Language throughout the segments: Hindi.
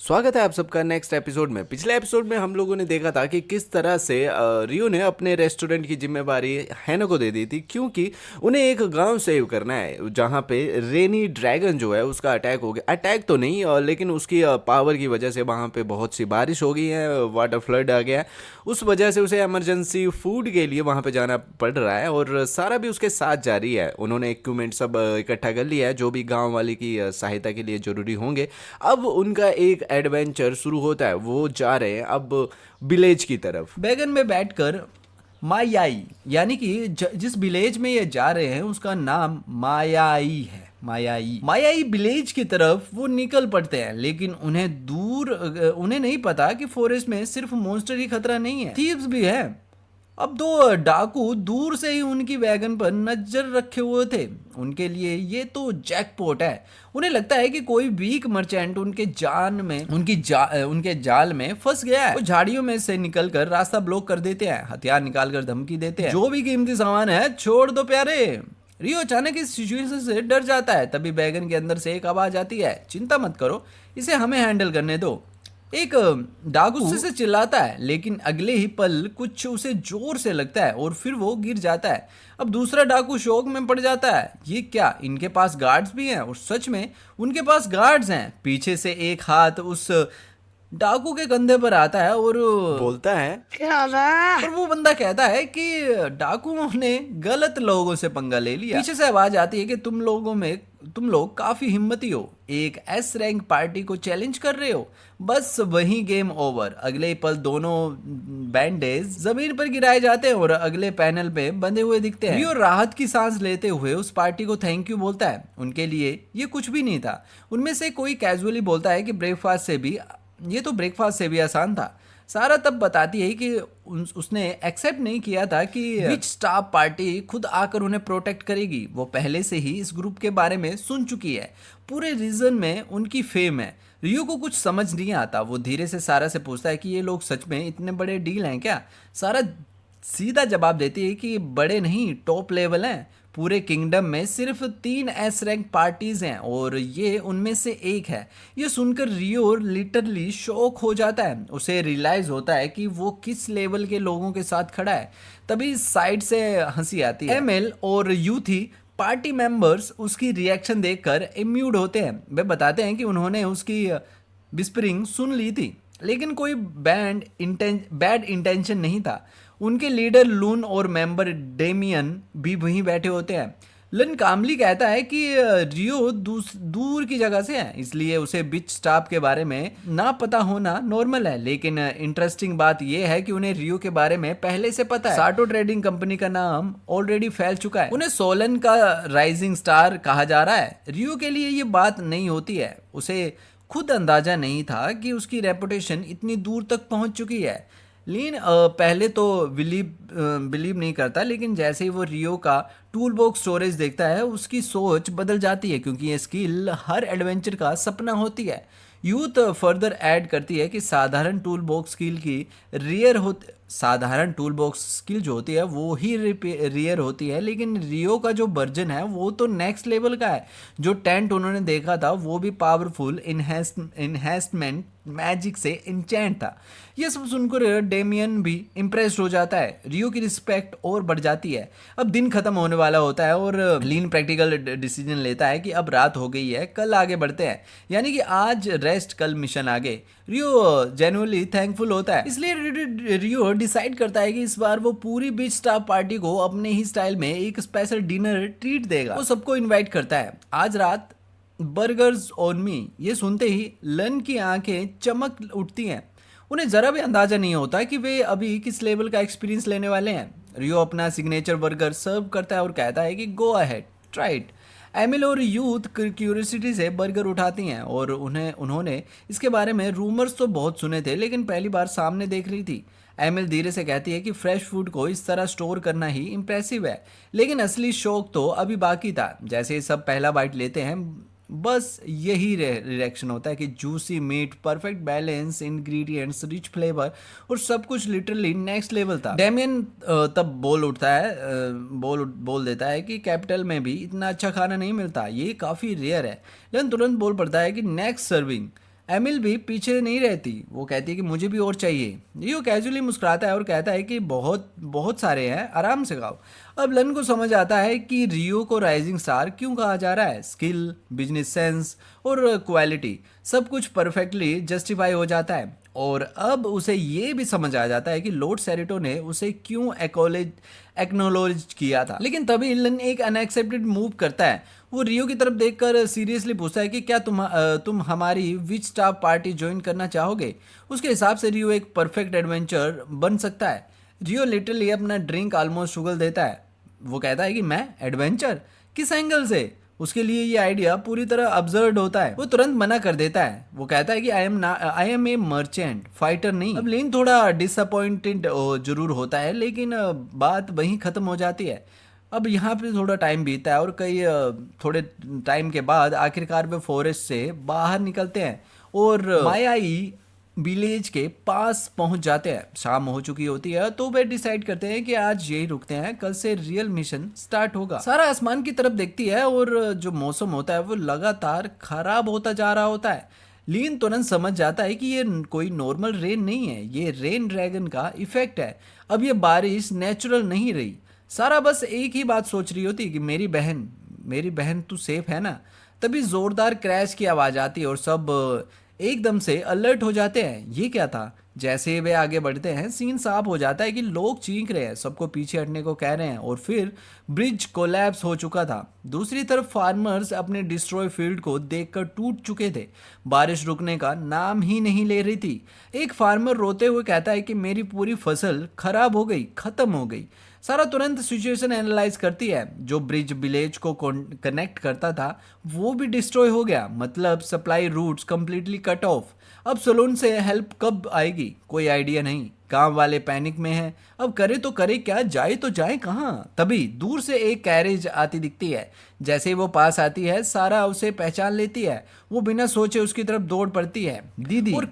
स्वागत है आप सबका नेक्स्ट एपिसोड में। पिछले एपिसोड में हम लोगों ने देखा था कि किस तरह से रियो ने अपने रेस्टोरेंट की जिम्मेदारी हैना को दे दी थी, क्योंकि उन्हें एक गांव सेव करना है जहां पे रेनी ड्रैगन जो है उसका अटैक हो गया। अटैक तो नहीं लेकिन उसकी पावर की वजह से वहां पे बहुत सी बारिश हो गई है, वाटर फ्लड आ गया है। उस वजह से उसे इमरजेंसी फूड के लिए वहां पे जाना पड़ रहा है और सारा भी उसके साथ जारी है। उन्होंने इक्विपमेंट सब इकट्ठा कर लिया है जो भी गांव वाले की सहायता के लिए जरूरी होंगे। अब उनका एक एडवेंचर शुरू होता है। वो जा रहे हैं अब विलेज की तरफ। बैगन में बैठकर मायाई यानी कि जिस विलेज में ये जा रहे हैं उसका नाम मायाई है। मायाई विलेज की तरफ वो निकल पड़ते हैं, लेकिन उन्हें नहीं पता कि फॉरेस्ट में सिर्फ मॉन्स्टर ही खतरा नहीं है, थीव्स भी है। अब दो डाकू दूर से ही उनकी वैगन पर नजर रखे हुए थे। उनके लिए ये तो जैकपॉट है। उन्हें लगता है कि कोई वीक मर्चेंट उनके जाल में फंस गया है। वो झाड़ियों में से निकलकर रास्ता ब्लॉक कर देते हैं, हथियार निकालकर धमकी देते हैं, जो भी कीमती सामान है छोड़ दो प्यारे। रियो अचानक इस सिचुएशन से डर जाता है। तभी बैगन के अंदर से एक आवाज आती है, चिंता मत करो, इसे हमें हैंडल करने दो। एक डाकू गुस्से से चिल्लाता है, लेकिन अगले ही पल कुछ उसे जोर से लगता है और फिर वो गिर जाता है। अब दूसरा डाकू शौक में पड़ जाता है, ये क्या, इनके पास गार्ड्स भी हैं? और सच में उनके पास गार्ड्स हैं। पीछे से एक हाथ उस डाकू के कंधे पर आता है और बोलता है और वो बंदा कहता है कि डाकुओं ने गलत लोगों से पंगा ले लिया। पीछे से आवाज आती है कि तुम लोग काफी हिम्मती हो, एक एस रैंक पार्टी को चैलेंज कर रहे हो। बस वही गेम ओवर। अगले पल दोनों बैंडेज जमीन पर गिराए जाते हैं और अगले पैनल पे बंधे हुए दिखते हैं। रियो राहत की सांस लेते हुए उस पार्टी को थैंक यू बोलता है। उनके लिए ये कुछ भी नहीं था। उनमें से कोई कैजुअली बोलता है कि ब्रेकफास्ट से भी आसान था। सारा तब बताती है कि उसने एक्सेप्ट नहीं किया था कि विच स्टाफ पार्टी खुद आकर उन्हें प्रोटेक्ट करेगी। वो पहले से ही इस ग्रुप के बारे में सुन चुकी है। पूरे रीजन में उनकी फेम है। रियो को कुछ समझ नहीं आता। वो धीरे से सारा से पूछता है कि ये लोग सच में इतने बड़े डील हैं क्या? सारा सीधा जवाब देती है कि बड़े नहीं, टॉप लेवल हैं। पूरे किंगडम में सिर्फ 3 एस रैंक पार्टीज हैं और ये उनमें से एक है। ये सुनकर रियो लिटरली शॉक हो जाता है। उसे रियलाइज होता है कि वो किस लेवल के लोगों के साथ खड़ा है। तभी साइड से हंसी आती है। एमएल और यूथी पार्टी मेंबर्स उसकी रिएक्शन देखकर इम्यूड होते हैं। वे बताते हैं कि उन्होंने उसकी विस्परिंग सुन ली थी, लेकिन कोई बैड इंटेंशन नहीं था। उनके लीडर लून और मेंबर डेमियन भी वहीं बैठे होते हैं। लन कामली कहता है कि रियो दूर की जगह से है, इसलिए उसे बिच स्टाफ के बारे में ना पता होना नॉर्मल है। लेकिन इंटरेस्टिंग बात यह है कि उन्हें रियो के बारे में पहले से पता है। साटो ट्रेडिंग कंपनी का नाम ऑलरेडी फैल चुका है। उन्हें सोलन का राइजिंग स्टार कहा जा रहा है। रियो के लिए ये बात नहीं होती है। उसे खुद अंदाजा नहीं था कि उसकी रेपुटेशन इतनी दूर तक पहुंच चुकी है। लीन पहले तो बिलीव नहीं करता, लेकिन जैसे ही वो रियो का टूल बॉक्स स्टोरेज देखता है उसकी सोच बदल जाती है, क्योंकि ये स्किल हर एडवेंचर का सपना होती है। यूथ फर्दर ऐड करती है कि साधारण टूल बॉक्स स्किल जो होती है वो ही रेयर होती है, लेकिन रियो का जो वर्जन है वो तो नेक्स्ट लेवल का है। जो टेंट उन्होंने देखा था वो भी पावरफुल इन्हेंसमेंट मैजिक से इंचेंट था। यह सब सुनकर डेमियन भी इम्प्रेस्ड हो जाता है। रियो की रिस्पेक्ट और बढ़ जाती है। अब दिन खत्म होने वाला होता है और लीन प्रैक्टिकल डिसीजन लेता है कि अब रात हो गई है, कल आगे बढ़ते हैं, यानी कि आज रेस्ट कल मिशन आगे। रियो जेन्युइनली थैंकफुल होता है, इसलिए रियो डिसाइड करता है कि इस बार वो पूरी बीच स्टाफ पार्टी को अपने ही स्टाइल में एक स्पेशल डिनर ट्रीट देगा। वो सबको इन्वाइट करता है। आज रात बर्गर्स ऑन मी। ये सुनते ही लन की आंखें चमक उठती हैं। उन्हें जरा भी अंदाजा नहीं होता कि वे अभी किस लेवल का एक्सपीरियंस लेने वाले हैं। रियो अपना सिग्नेचर बर्गर सर्व करता है और कहता है कि go ahead, try it. Emil और यूथ क्यूरियोसिटी से बर्गर उठाती हैं और उन्होंने इसके बारे में रूमर्स तो बहुत सुने थे, लेकिन पहली बार सामने देख रही थी। एमिल धीरे से कहती है कि फ्रेश फूड को इस तरह स्टोर करना ही इम्प्रेसिव है, लेकिन असली शौक तो अभी बाकी था। जैसे ही सब पहला बाइट लेते हैं बस यही रिएक्शन होता है कि juicy meat, perfect balance, ingredients, rich flavour और सब कुछ लिटरली नेक्स्ट लेवल था। डेमियन तब बोल देता है कि कैपिटल में भी इतना अच्छा खाना नहीं मिलता, ये काफ़ी रेयर है। लेकिन तुरंत बोल पड़ता है कि नेक्स्ट सर्विंग। एमिल भी पीछे नहीं रहती, वो कहती है कि मुझे भी और चाहिए। रियो कैजुअली मुस्कुराता है और कहता है कि बहुत बहुत सारे हैं, आराम से खाओ। अब लन को समझ आता है कि रियो को राइजिंग स्टार क्यों कहा जा रहा है। स्किल, बिजनेस सेंस और क्वालिटी सब कुछ परफेक्टली जस्टिफाई हो जाता है। और अब उसे ये भी समझ आ जाता है कि लॉर्ड सेरेटो ने उसे क्यों एक्नोलॉज किया था। लेकिन तभी लन एक अनएक्सेप्टेड मूव करता है। वो रियो की तरफ देखकर सीरियसली पूछता है कि क्या तुम हमारी विच स्टाफ पार्टी ज्वाइन करना चाहोगे। उसके हिसाब से रियो एक परफेक्ट एडवेंचर बन सकता है। रियो लिटरली अपना ड्रिंक ऑलमोस्ट उगल देता है। वो कहता है कि मैं एडवेंचर, किस एंगल से? उसके लिए ये आइडिया पूरी तरह अब्सर्ड होता है। वो तुरंत मना कर देता है। वो कहता है कि I am a merchant, fighter नहीं। अब लिन थोड़ा डिसअपॉइंटेड जरूर होता है, लेकिन बात वहीं खत्म हो जाती है। अब यहाँ पे थोड़ा टाइम बीतता है और थोड़े टाइम के बाद आखिरकार वे फॉरेस्ट से बाहर निकलते हैं और मायाई विलेज के पास पहुंच जाते हैं। शाम हो चुकी होती है तो वे डिसाइड करते हैं कि आज यही रुकते हैं, कल से रियल मिशन स्टार्ट होगा। सारा आसमान की तरफ देखती है और जो मौसम होता है वो लगातार खराब होता जा रहा होता है। लीन तुरंत समझ जाता है कि ये कोई नॉर्मल रेन नहीं है, ये रेन ड्रैगन का इफेक्ट है। अब ये बारिश नेचुरल नहीं रही। सारा बस एक ही बात सोच रही होती कि मेरी बहन तू सेफ है ना। तभी जोरदार क्रैश की आवाज आती है और सब एकदम से अलर्ट हो जाते हैं। ये क्या था? जैसे ही वे आगे बढ़ते हैं सीन साफ हो जाता है कि लोग चीख रहे हैं, सबको पीछे हटने को कह रहे हैं और फिर ब्रिज कोलैप्स हो चुका था। दूसरी तरफ फार्मर्स अपने डिस्ट्रॉय फील्ड को देखकर टूट चुके थे। बारिश रुकने का नाम ही नहीं ले रही थी। एक फार्मर रोते हुए कहता है कि मेरी पूरी फसल खराब हो गई, खत्म हो गई। सारा तुरंत सिचुएशन एनालाइज करती है। जो ब्रिज विलेज को कनेक्ट करता था वो भी डिस्ट्रॉय हो गया, मतलब supply routes completely cut off. अब सलून से हेल्प कब आएगी कोई आइडिया नहीं। गांव वाले पैनिक में हैं। अब करे तो करे क्या, जाए तो जाए कहाँ। तभी दूर से एक कैरेज आती दिखती है। जैसे ही वो पास आती है सारा उसे पहचान लेती है। वो बिना सोचे उसकी तरफ दौड़ पड़ती है। दीदी और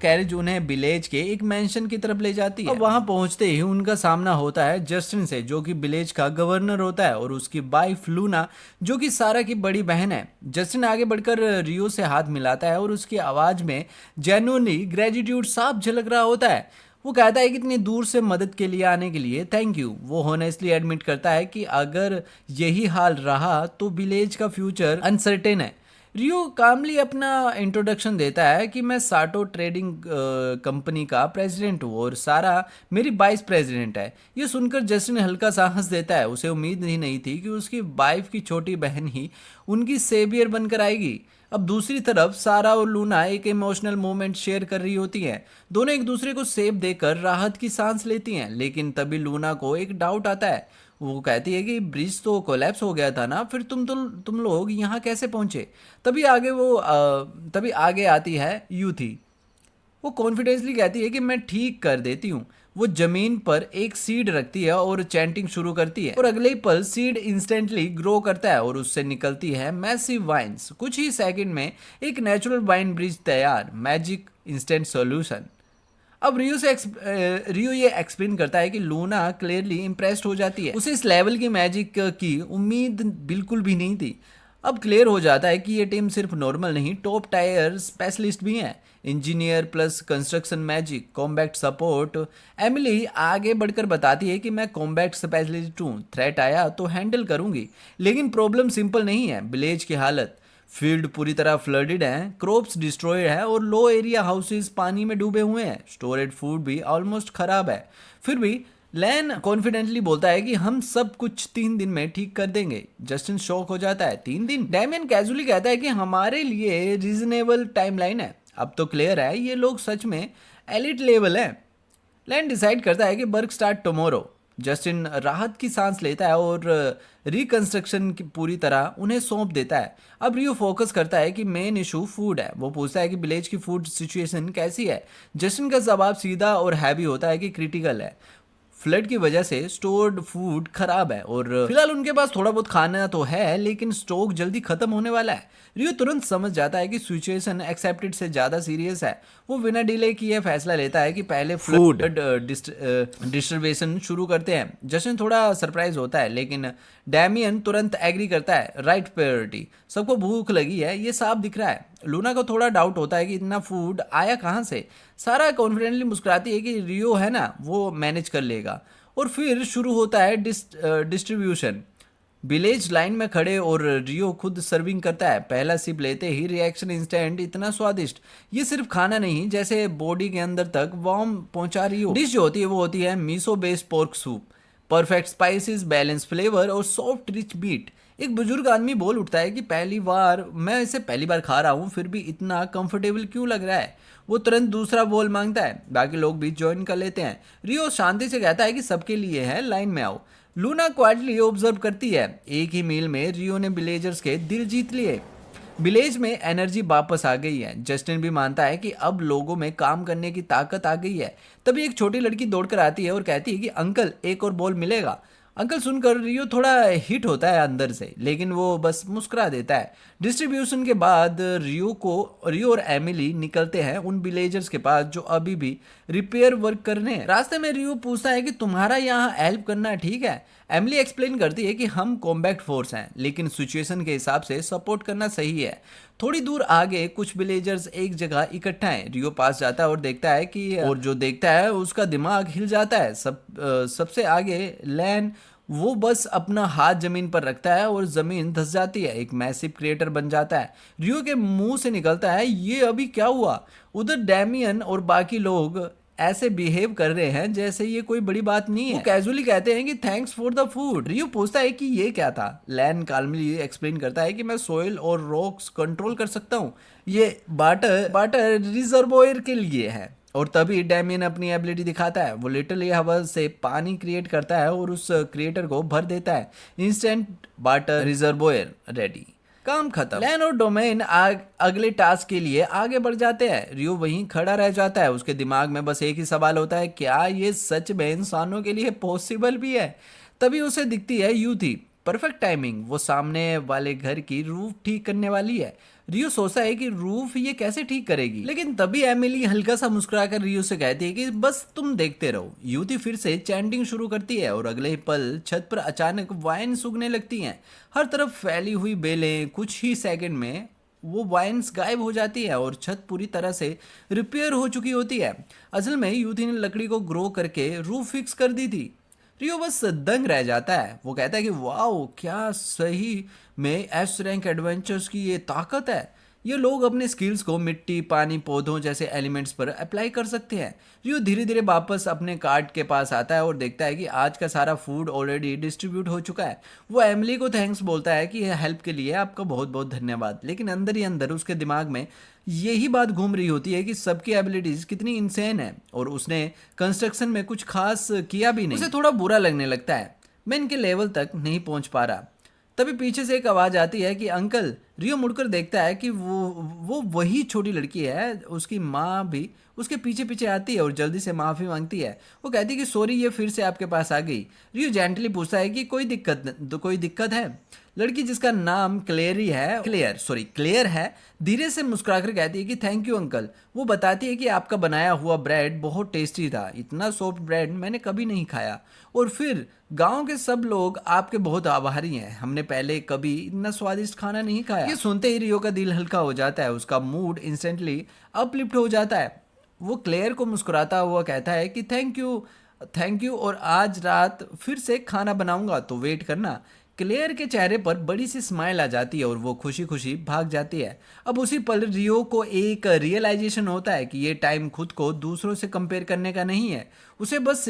कैरेज उन्हें विलेज के एक मेंशन की तरफ ले जाती है। अब वहां पहुंचते ही उनका सामना होता है जस्टिन से, जो कि विलेज का गवर्नर होता है, और उसकी वाइफ लूना, जो कि सारा की बड़ी बहन है। जस्टिन आगे बढ़कर रियो से हाथ मिलाता है और उसकी आवाज में जेन्युइनली ग्रेटिट्यूड साफ झलक रहा होता है। वो कहता है कि इतनी दूर से मदद के लिए आने के लिए थैंक यू। वो होनेस्टली एडमिट करता है कि अगर यही हाल रहा तो विलेज का फ्यूचर अनसर्टेन है। रियो कामली अपना इंट्रोडक्शन देता है कि मैं साटो ट्रेडिंग कंपनी का प्रेसिडेंट हूँ और सारा मेरी वाइस प्रेसिडेंट है। ये सुनकर जस्टिन हल्का सा हंस देता है। उसे उम्मीद ही नहीं थी कि उसकी वाइफ की छोटी बहन ही उनकी सेवियर बनकर आएगी। अब दूसरी तरफ सारा और लूना एक इमोशनल मोमेंट शेयर कर रही होती हैं। दोनों एक दूसरे को सेब देकर राहत की सांस लेती हैं। लेकिन तभी लूना को एक डाउट आता है। वो कहती है कि ब्रिज तो कोलैप्स हो गया था ना, फिर तुम लोग यहाँ कैसे पहुंचे? तभी आगे आती है यूथी। वो कॉन्फिडेंसली कहती है कि मैं ठीक कर देती हूँ। वो जमीन पर एक सीड रखती है और चैंटिंग शुरू करती है और अगले ही पल सीड इंस्टेंटली ग्रो करता है और उससे निकलती है मैसिव वाइन्स। कुछ ही सेकंड में एक नेचुरल वाइन ब्रिज तैयार। Magic instant solution. अब रियो ये एक्सप्लेन करता है कि लूना क्लियरली इंप्रेस्ड हो जाती है। उसे इस लेवल की मैजिक की उम्मीद बिल्कुल भी नहीं थी। अब क्लियर हो जाता है कि ये टीम सिर्फ नॉर्मल नहीं, टॉप टायर स्पेशलिस्ट भी हैं। Engineer plus construction magic, combat support. Emily आगे बढ़कर बताती है कि मैं कॉम्बैट स्पेशलिस्ट हूँ, थ्रेट आया तो हैंडल करूंगी। लेकिन प्रॉब्लम सिंपल नहीं है। विलेज की हालत, फील्ड पूरी तरह फ्लडेड है, क्रॉप्स डिस्ट्रॉयड है और लो एरिया हाउसेस पानी में डूबे हुए हैं। स्टोरेज फूड भी ऑलमोस्ट खराब है। फिर भी लैन कॉन्फिडेंटली बोलता है कि हम सब कुछ 3 दिन में ठीक कर देंगे। जस्टिन शॉक हो जाता है। 3 दिन? डैमियन कैजुअली कहता है कि हमारे लिए रीजनेबल टाइमलाइन है। अब तो क्लियर है ये लोग सच में एलिट लेवल है। लैन डिसाइड करता है कि वर्क स्टार्ट टुमारो। जस्टिन राहत की सांस लेता है और रिकंस्ट्रक्शन की पूरी तरह उन्हें सौंप देता है। अब रियो फोकस करता है कि मेन इशू फूड है। वो पूछता है कि विलेज की फूड सिचुएशन कैसी है। जस्टिन का जवाब सीधा और हैवी होता है कि क्रिटिकल है। फ्लड की वजह से स्टोर्ड फूड खराब है और फिलहाल उनके पास थोड़ा बहुत खाना तो है, लेकिन स्टॉक जल्दी खत्म होने वाला है। रियो तुरंत समझ जाता है कि सिचुएशन एक्सेप्टेड से ज्यादा सीरियस है। वो बिना डिले किए फैसला लेता है कि पहले फूड डिस्ट्रीब्यूशन शुरू करते हैं। जस्टिन थोड़ा सरप्राइज होता है, लेकिन डैमियन तुरंत एग्री करता है। राइट प्रायोरिटी, सबको भूख लगी है, ये साफ दिख रहा है। लूना को थोड़ा डाउट होता है कि इतना फूड आया कहाँ से। सारा कॉन्फिडेंटली मुस्कुराती है कि रियो है ना, वो मैनेज कर लेगा। और फिर शुरू होता है डिस्ट्रीब्यूशन। विलेज लाइन में खड़े और रियो खुद सर्विंग करता है। पहला सिप लेते ही रिएक्शन इंस्टेंट, इतना स्वादिष्ट। ये सिर्फ खाना नहीं, जैसे बॉडी के अंदर तक वार्म पहुंचा रही हो। डिश जो होती है वो होती है miso based pork soup. Perfect spices, balance flavour और सॉफ्ट रिच बीट। एक बुजुर्ग आदमी बोल उठता है कि मैं इसे पहली बार खा रहा हूँ, फिर भी इतना कंफर्टेबल क्यों लग रहा है। वो तुरंत दूसरा बोल मांगता है। बाकी लोग भी ज्वाइन कर लेते हैं। रियो शांति से कहता है कि सबके लिए है, लाइन में आओ। लूना क्वाइटली ऑब्जर्व करती है। एक ही मील में रियो ने विलेजर्स के दिल जीत लिए। विलेज में एनर्जी वापस आ गई है। जस्टिन भी मानता है कि अब लोगों में काम करने की ताकत आ गई है। तभी एक छोटी लड़की दौड़कर आती है और कहती है कि अंकल, एक और बॉल मिलेगा। अंकल सुनकर रियो थोड़ा हिट होता है अंदर से, लेकिन वो बस मुस्कुरा देता है। डिस्ट्रीब्यूशन के बाद रियो और एमिली निकलते हैं उन विलेजर्स के पास जो अभी भी रिपेयर वर्क कर रहे हैं। रास्ते में रियो पूछता है कि तुम्हारा यहाँ हेल्प करना ठीक है। एमिली एक्सप्लेन करती है कि हम कॉम्बैक्ट फोर्स हैं, लेकिन सिचुएशन के हिसाब से सपोर्ट करना सही है। थोड़ी दूर आगे कुछ विलेजर्स एक जगह इकट्ठा हैं। रियो पास जाता है और देखता है उसका दिमाग हिल जाता है। सबसे आगे लैन, वो बस अपना हाथ जमीन पर रखता है और जमीन धंस जाती है। एक मैसिव क्रेटर बन जाता है। रियो के मुंह से निकलता है, ये अभी क्या हुआ। उधर डैमियन और बाकी लोग ऐसे बिहेव कर रहे हैं जैसे ये कोई बड़ी बात नहीं है। वो कैजुअली कहते हैं कि थैंक्स फॉर द फूड। रियो पूछता है कि ये क्या था। लैन काल्मली एक्सप्लेन करता है कि मैं सोइल और रॉक्स कंट्रोल कर सकता हूँ। ये वाटर रिजर्वोयर के लिए है। और तभी डैमियन अपनी एबिलिटी दिखाता है। वो लिटरली हवा से पानी क्रिएट करता है और उस क्रिएटर को भर देता है। Instant water reservoir ready. काम खत्म। लैन और डोमेन अगले टास्क के लिए आगे बढ़ जाते हैं। रियो वहीं खड़ा रह जाता है। उसके दिमाग में बस एक ही सवाल होता है, क्या ये सच में इंसानों के लिए पॉसिबल भी है। तभी उसे दिखती है यूथी। परफेक्ट टाइमिंग, वो सामने वाले घर की रूफ ठीक करने वाली है। रियो सोचता है कि रूफ ये कैसे ठीक करेगी, लेकिन तभी एमिली हल्का सा मुस्कुराकर रियो से कहती है कि बस तुम देखते रहो। युवती फिर से चैंटिंग शुरू करती है और अगले ही पल छत पर अचानक वाइन सूखने लगती हैं। हर तरफ फैली हुई बेलें। कुछ ही सेकंड में वो वाइन्स गायब हो जाती है और छत पूरी तरह से रिपेयर हो चुकी होती है। असल में युवती ने लकड़ी को ग्रो करके रूफ फिक्स कर दी थी। रियो बस दंग रह जाता है। वो कहता है कि वाओ, क्या सही में एस रैंक एडवेंचर्स की ये ताकत है। ये लोग अपने स्किल्स को मिट्टी, पानी, पौधों जैसे एलिमेंट्स पर अप्लाई कर सकते हैं। रियो धीरे धीरे वापस अपने कार्ट के पास आता है और देखता है कि आज का सारा फूड ऑलरेडी डिस्ट्रीब्यूट हो चुका है। वो एमिली को थैंक्स बोलता है कि हेल्प के लिए आपका बहुत बहुत धन्यवाद। लेकिन अंदर ही अंदर उसके दिमाग में यही बात घूम रही होती है कि सबकी एबिलिटीज कितनी इंसेन है और उसने कंस्ट्रक्शन में कुछ खास किया भी नहीं। उसे थोड़ा बुरा लगने लगता है, मैं इनके लेवल तक नहीं पहुंच पा रहा। तभी पीछे से एक आवाज आती है कि अंकल। रियो मुड़कर देखता है कि वो वही छोटी लड़की है। उसकी माँ भी उसके पीछे पीछे आती है और जल्दी से माफी मांगती है। वो कहती है कि सॉरी, ये फिर से आपके पास आ गई। रियो जेंटली पूछता है कि कोई दिक्कत है। लड़की जिसका नाम क्लेयर है, धीरे से मुस्कुराकर कहती है कि थैंक यू अंकल। वो बताती है कि आपका बनाया हुआ ब्रेड बहुत टेस्टी था। इतना सॉफ्ट ब्रेड मैंने कभी नहीं खाया। और फिर गांव के सब लोग आपके बहुत आभारी हैं। हमने पहले कभी इतना स्वादिष्ट खाना नहीं खाया। ये सुनते ही रियो का दिल हल्का हो जाता है। उसका मूड इंस्टेंटली अपलिफ्ट हो जाता है। वो क्लेयर को मुस्कुराता हुआ कहता है कि थैंक यू और आज रात फिर से खाना बनाऊंगा तो वेट करना। क्लेयर के चेहरे पर बड़ी सी स्माइल आ जाती है और वो खुशी खुशी भाग जाती है। अब उसी पल रियो को एक रियलाइजेशन होता है कि ये टाइम खुद को दूसरों से कंपेयर करने का नहीं है। उसे बस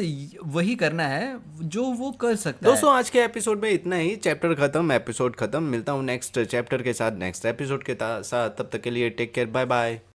वही करना है जो वो कर सकता है। दोस्तों, आज के एपिसोड में इतना ही। चैप्टर खत्म, एपिसोड खत्म। मिलता हूँ नेक्स्ट चैप्टर के साथ, नेक्स्ट एपिसोड के साथ। तब तक के लिए टेक केयर, बाय बाय।